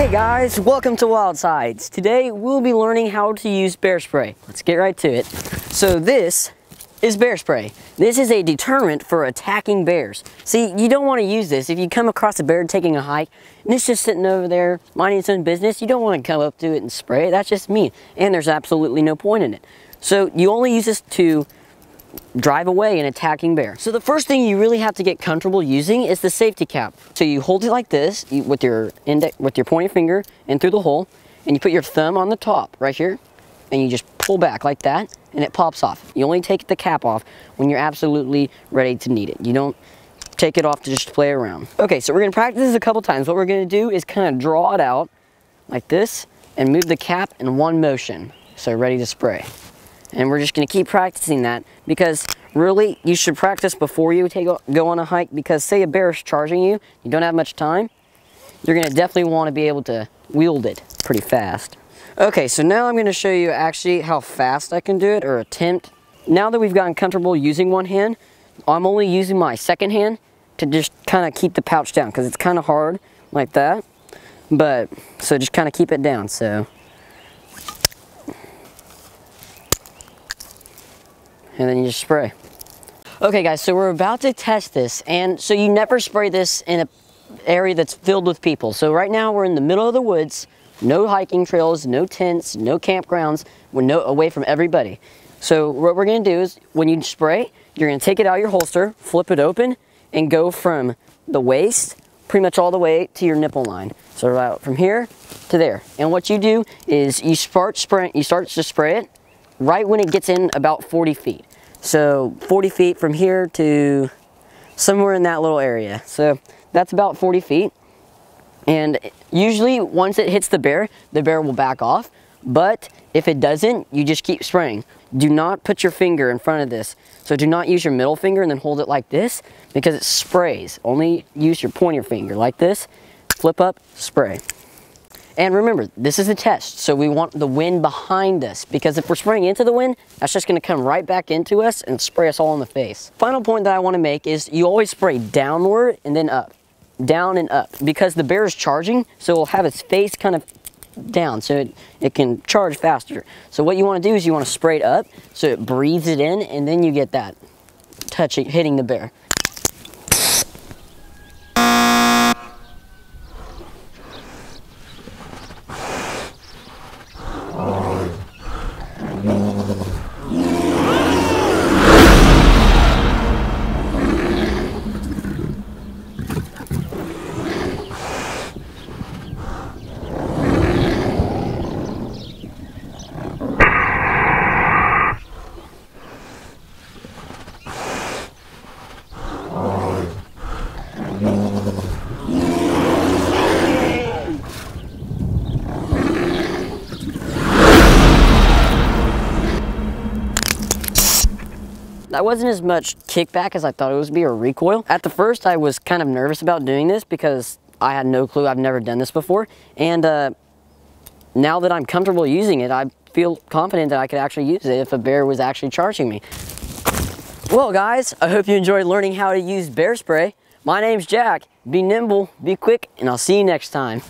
Hey guys, welcome to WILDsides. Today we'll be learning how to use bear spray. Let's get right to it. So this is bear spray. This is a deterrent for attacking bears. See, you don't want to use this. If you come across a bear taking a hike and it's just sitting over there minding its own business, you don't want to come up to it and spray it. That's just mean, and there's absolutely no point in it. So you only use this to drive away an attacking bear. So the first thing you really have to get comfortable using is the safety cap. So you hold it like this with your pointer finger and through the hole, and you put your thumb on the top right here, and you just pull back like that, and it pops off. You only take the cap off when you're absolutely ready to need it. You don't take it off to just play around. Okay, so we're gonna practice this a couple times. What we're gonna do is kind of draw it out like this and move the cap in one motion. So ready to spray. And we're just gonna keep practicing that, because really you should practice before you go on a hike, because say a bear is charging you, you don't have much time, you're gonna definitely wanna be able to wield it pretty fast. Okay, so now I'm gonna show you actually how fast I can do it, or attempt. Now that we've gotten comfortable using one hand, I'm only using my second hand to just kind of keep the pouch down, because it's kind of hard like that. But, so just kind of keep it down, so. And then you just spray. Okay guys, so we're about to test this, and so you never spray this in an area that's filled with people. So right now we're in the middle of the woods, no hiking trails, no tents, no campgrounds, we're away from everybody. So what we're gonna do is, when you spray, you're gonna take it out of your holster, flip it open, and go from the waist pretty much all the way to your nipple line. So about from here to there. And what you do is you start to spray it right when it gets in about 40 feet. So 40 feet from here to somewhere in that little area. So that's about 40 feet. And usually once it hits the bear will back off. But if it doesn't, you just keep spraying. Do not put your finger in front of this. So do not use your middle finger and then hold it like this, because it sprays. Only use your pointer finger like this, flip up, spray. And remember, this is a test, so we want the wind behind us, because if we're spraying into the wind, that's just gonna come right back into us and spray us all in the face. Final point that I wanna make is you always spray downward and then up, down and up, because the bear is charging, so it'll have its face kind of down, so it can charge faster. So what you wanna do is you wanna spray it up, so it breathes it in, and then you get that hitting the bear. That wasn't as much kickback as I thought it was be, or recoil. At the first, I was kind of nervous about doing this because I had no clue. I've never done this before. And now that I'm comfortable using it, I feel confident that I could actually use it if a bear was actually charging me. Well guys, I hope you enjoyed learning how to use bear spray. My name's Jack. Be nimble, be quick, and I'll see you next time.